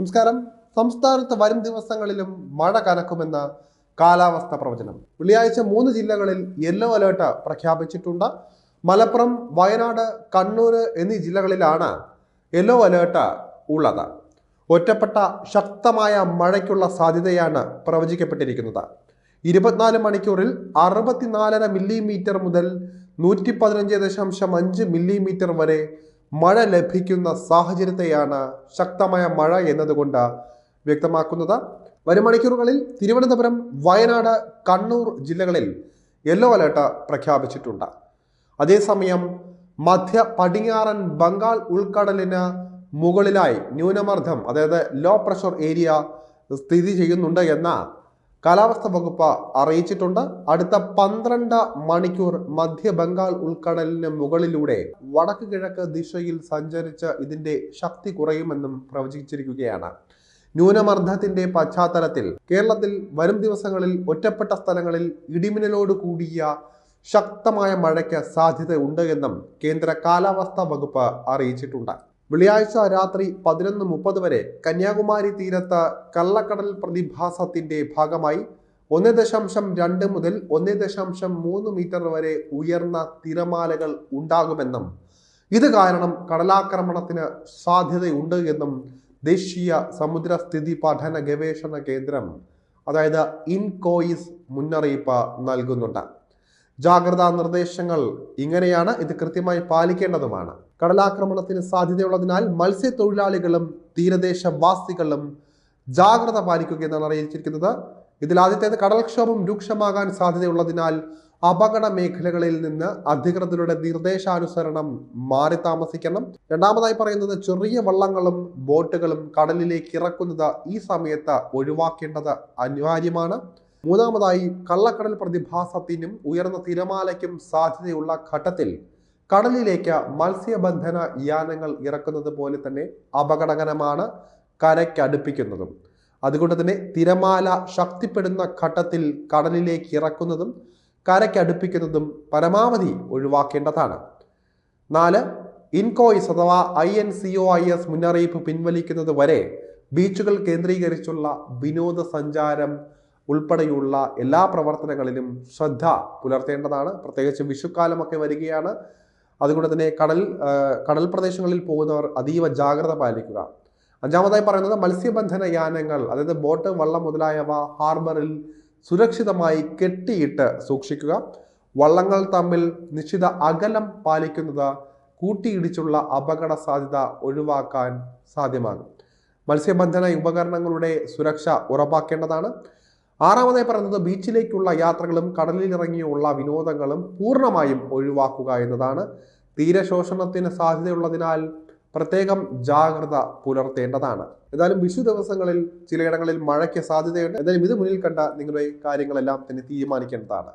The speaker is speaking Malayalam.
നമസ്കാരം. സംസ്ഥാനത്ത് വരും ദിവസങ്ങളിലും മഴ കനക്കുമെന്ന കാലാവസ്ഥ പ്രവചനം. വെള്ളിയാഴ്ച 3 ജില്ലകളിൽ യെല്ലോ അലേർട്ട് പ്രഖ്യാപിച്ചിട്ടുണ്ട്. മലപ്പുറം, വയനാട്, കണ്ണൂർ എന്നീ ജില്ലകളിലാണ് യെല്ലോ അലേർട്ട് ഉള്ളത്. ഒറ്റപ്പെട്ട ശക്തമായ മഴയ്ക്കുള്ള സാധ്യതയാണ് പ്രവചിക്കപ്പെട്ടിരിക്കുന്നത്. 24 മണിക്കൂറിൽ 64.5 മില്ലിമീറ്റർ മുതൽ 115.5 മില്ലിമീറ്റർ വരെ മഴ ലഭിക്കുന്ന സാഹചര്യത്തെയാണ് ശക്തമായ മഴ എന്നതുകൊണ്ട് വ്യക്തമാക്കുന്നത്. വരും മണിക്കൂറുകളിൽ തിരുവനന്തപുരം, വയനാട്, കണ്ണൂർ ജില്ലകളിൽ യെല്ലോ അലേർട്ട് പ്രഖ്യാപിച്ചിട്ടുണ്ട്. അതേസമയം മധ്യ പടിഞ്ഞാറൻ ബംഗാൾ ഉൾക്കടലിന് മുകളിലായി ന്യൂനമർദ്ദം, അതായത് ലോ പ്രഷർ ഏരിയ സ്ഥിതി ചെയ്യുന്നുണ്ട് എന്ന കാലാവസ്ഥാ വകുപ്പ് അറിയിച്ചിട്ടുണ്ട്. അടുത്ത 12 മണിക്കൂർ മധ്യ ബംഗാൾ ഉൾക്കടലിന് മുകളിലൂടെ വടക്ക് കിഴക്ക് ദിശയിൽ സഞ്ചരിച്ച് ഇതിന്റെ ശക്തി കുറയുമെന്നും പ്രവചിച്ചിരിക്കുകയാണ്. ന്യൂനമർദ്ദത്തിന്റെ പശ്ചാത്തലത്തിൽ കേരളത്തിൽ വരും ദിവസങ്ങളിൽ ഒറ്റപ്പെട്ട സ്ഥലങ്ങളിൽ ഇടിമിന്നലോട് കൂടിയ ശക്തമായ മഴയ്ക്ക് സാധ്യത ഉണ്ട് എന്നും കേന്ദ്ര കാലാവസ്ഥാ വകുപ്പ് അറിയിച്ചിട്ടുണ്ട്. വെള്ളിയാഴ്ച രാത്രി 11:30 വരെ കന്യാകുമാരി തീരത്ത് കള്ളക്കടൽ പ്രതിഭാസത്തിന്റെ ഭാഗമായി 1.2 മുതൽ 1.3 മീറ്റർ വരെ ഉയർന്ന തിരമാലകൾ ഉണ്ടാകുമെന്നും ഇത് കാരണം കടലാക്രമണത്തിന് സാധ്യതയുണ്ട് എന്നും ദേശീയ സമുദ്രസ്ഥിതി പഠന ഗവേഷണ കേന്ദ്രം, അതായത് ഇൻകോയിസ്, മുന്നറിയിപ്പ് നൽകുന്നുണ്ട്. ജാഗ്രതാ നിർദ്ദേശങ്ങൾ ഇങ്ങനെയാണ്. ഇത് കൃത്യമായി പാലിക്കേണ്ടതുമാണ്. കടലാക്രമണത്തിന് സാധ്യതയുള്ളതിനാൽ മത്സ്യത്തൊഴിലാളികളും തീരദേശവാസികളും ജാഗ്രത പാലിക്കുക എന്നാണ് അറിയിച്ചിരിക്കുന്നത്. ഇതിൽ ആദ്യത്തേത്, കടൽക്ഷോഭം രൂക്ഷമാകാൻ സാധ്യതയുള്ളതിനാൽ അപകട മേഖലകളിൽ നിന്ന് അധികൃതരുടെ നിർദ്ദേശാനുസരണം മാറി താമസിക്കണം. രണ്ടാമതായി പറയുന്നത്, ചെറിയ വള്ളങ്ങളും ബോട്ടുകളും കടലിലേക്ക് ഇറക്കുന്നത് ഈ സമയത്ത് ഒഴിവാക്കേണ്ടത് അനിവാര്യമാണ്. മൂന്നാമതായി, കള്ളക്കടൽ പ്രതിഭാസത്തിനും ഉയർന്ന തിരമാലയ്ക്കും സാധ്യതയുള്ള ഘട്ടത്തിൽ കടലിലേക്ക് മത്സ്യബന്ധന യാനങ്ങൾ ഇറക്കുന്നത് പോലെ തന്നെ അപകടകരമാണ് കരയ്ക്കടുപ്പിക്കുന്നതും. അതുകൊണ്ട് തന്നെ തിരമാല ശക്തിപ്പെടുന്ന ഘട്ടത്തിൽ കടലിലേക്ക് ഇറക്കുന്നതും കരയ്ക്കടുപ്പിക്കുന്നതും പരമാവധി ഒഴിവാക്കേണ്ടതാണ്. 4, ഇൻകോയിസ് അഥവാ INCOIS മുന്നറിയിപ്പ് പിൻവലിക്കുന്നത് വരെ ബീച്ചുകൾ കേന്ദ്രീകരിച്ചുള്ള വിനോദസഞ്ചാരം ഉൾപ്പെടെയുള്ള എല്ലാ പ്രവർത്തനങ്ങളിലും ശ്രദ്ധ പുലർത്തേണ്ടതാണ്. പ്രത്യേകിച്ച് വിഷുക്കാലമൊക്കെ വരികയാണ്. അതുകൊണ്ട് തന്നെ കടൽ പ്രദേശങ്ങളിൽ പോകുന്നവർ അതീവ ജാഗ്രത പാലിക്കുക. അഞ്ചാമതായി പറയുന്നത്, മത്സ്യബന്ധന യാനങ്ങൾ, അതായത് ബോട്ട്, വള്ളം മുതലായവ ഹാർബറിൽ സുരക്ഷിതമായി കെട്ടിയിട്ട് സൂക്ഷിക്കുക. വള്ളങ്ങൾ തമ്മിൽ നിശ്ചിത അകലം പാലിക്കുന്നത് കൂട്ടിയിടിച്ചുള്ള അപകട സാധ്യത ഒഴിവാക്കാൻ സാധ്യമാകും. മത്സ്യബന്ധന ഉപകരണങ്ങളുടെ സുരക്ഷ ഉറപ്പാക്കേണ്ടതാണ്. ആറാമതായി പറയുന്നത്, ബീച്ചിലേക്കുള്ള യാത്രകളും കടലിലിറങ്ങിയുള്ള വിനോദങ്ങളും പൂർണ്ണമായും ഒഴിവാക്കുക എന്നതാണ്. തീരശോഷണത്തിന് സാധ്യതയുള്ളതിനാൽ പ്രത്യേകം ജാഗ്രത പുലർത്തേണ്ടതാണ്. ഏതായാലും വിഷു ദിവസങ്ങളിൽ ചിലയിടങ്ങളിൽ മഴയ്ക്ക് സാധ്യതയുണ്ട്. എന്തായാലും ഇത് മുന്നിൽ കണ്ട നിങ്ങളുടെ കാര്യങ്ങളെല്ലാം തന്നെ തീരുമാനിക്കേണ്ടതാണ്.